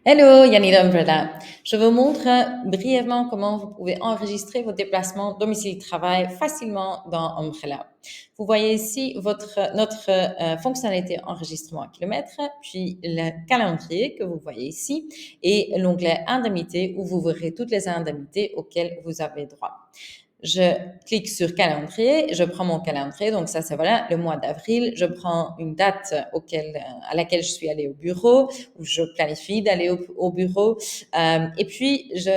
Hello, Yanni Umbrella. Je vous montre brièvement comment vous pouvez enregistrer vos déplacements domicile-travail facilement dans Umbrella. Vous voyez ici notre fonctionnalité enregistrement à kilomètres, puis le calendrier que vous voyez ici et l'onglet indemnités où vous verrez toutes les indemnités auxquelles vous avez droit. Je clique sur calendrier, je prends mon calendrier, donc ça c'est voilà le mois d'avril, je prends une date à laquelle je suis allée au bureau, ou je planifie d'aller au bureau, et puis je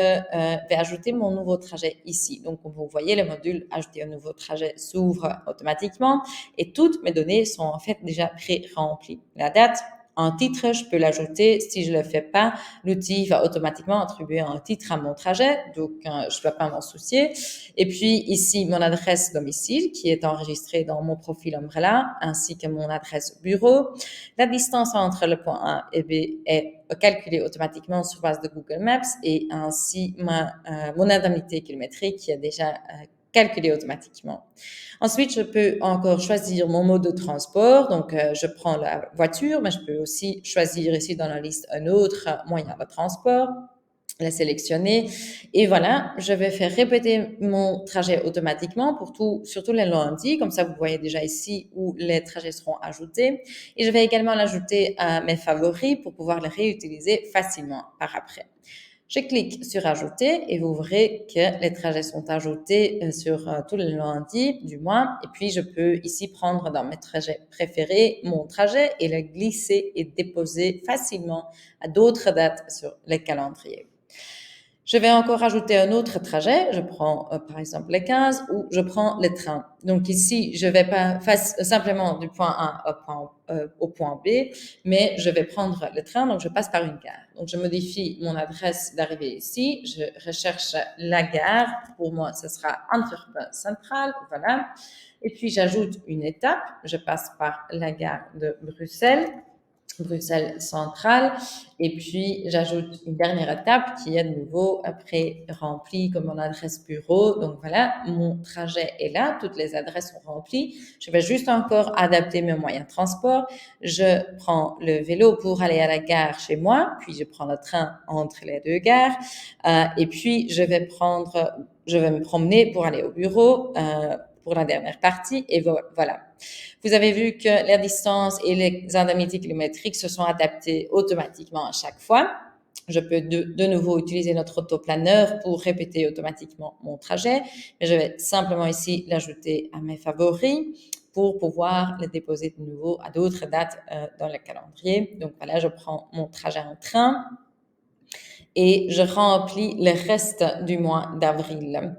vais ajouter mon nouveau trajet ici. Donc vous voyez le module ajouter un nouveau trajet s'ouvre automatiquement et toutes mes données sont en fait déjà pré-remplies. La date, un titre, je peux l'ajouter. Si je le fais pas, l'outil va automatiquement attribuer un titre à mon trajet, donc je ne dois pas m'en soucier. Et puis ici, mon adresse domicile qui est enregistrée dans mon profil Umbrella, ainsi que mon adresse bureau. La distance entre le point A et B est calculée automatiquement sur base de Google Maps et ainsi mon indemnité kilométrique qui est déjà calculée automatiquement. Ensuite, je peux encore choisir mon mode de transport. Donc, je prends la voiture, mais je peux aussi choisir ici dans la liste un autre moyen de transport, la sélectionner. Et voilà, je vais faire répéter mon trajet automatiquement pour surtout les lundis. Comme ça, vous voyez déjà ici où les trajets seront ajoutés. Et je vais également l'ajouter à mes favoris pour pouvoir les réutiliser facilement par après. Je clique sur ajouter et vous verrez que les trajets sont ajoutés sur tous les lundis du mois. Et puis, je peux ici prendre dans mes trajets préférés mon trajet et le glisser et déposer facilement à d'autres dates sur les calendriers. Je vais encore ajouter un autre trajet. Je prends par exemple les 15 ou je prends le train. Donc ici, je vais pas simplement du point A au point B, mais je vais prendre le train, donc je passe par une gare. Donc je modifie mon adresse d'arrivée ici. Je recherche la gare. Pour moi, ce sera Antwerpen Centrale. Voilà. Et puis j'ajoute une étape. Je passe par la gare de Bruxelles. Bruxelles centrale. Et puis, j'ajoute une dernière étape qui est de nouveau après remplie comme mon adresse bureau. Donc voilà, mon trajet est là, toutes les adresses sont remplies. Je vais juste encore adapter mes moyens de transport. Je prends le vélo pour aller à la gare chez moi, puis je prends le train entre les deux gares. Et puis, je vais me promener pour aller au bureau pour la dernière partie. Et voilà. Vous avez vu que la distance et les indemnités kilométriques se sont adaptées automatiquement à chaque fois. Je peux de nouveau utiliser notre autoplaneur pour répéter automatiquement mon trajet, mais je vais simplement ici l'ajouter à mes favoris pour pouvoir le déposer de nouveau à d'autres dates dans le calendrier. Donc voilà, je prends mon trajet en train et je remplis le reste du mois d'avril.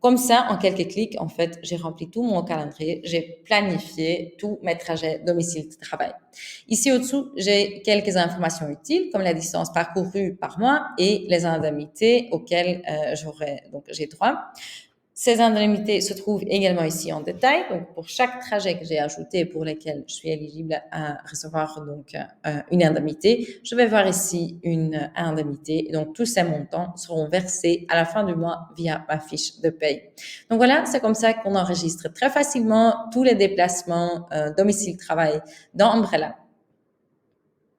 Comme ça, en quelques clics, en fait, j'ai rempli tout mon calendrier, j'ai planifié tous mes trajets domicile-travail. Ici au-dessous, j'ai quelques informations utiles, comme la distance parcourue par mois et les indemnités auxquelles j'ai droit. Ces indemnités se trouvent également ici en détail. Donc, pour chaque trajet que j'ai ajouté pour lequel je suis éligible à recevoir une indemnité, je vais voir ici une indemnité. Donc, tous ces montants seront versés à la fin du mois via ma fiche de paye. Donc voilà, c'est comme ça qu'on enregistre très facilement tous les déplacements domicile-travail dans Umbrella.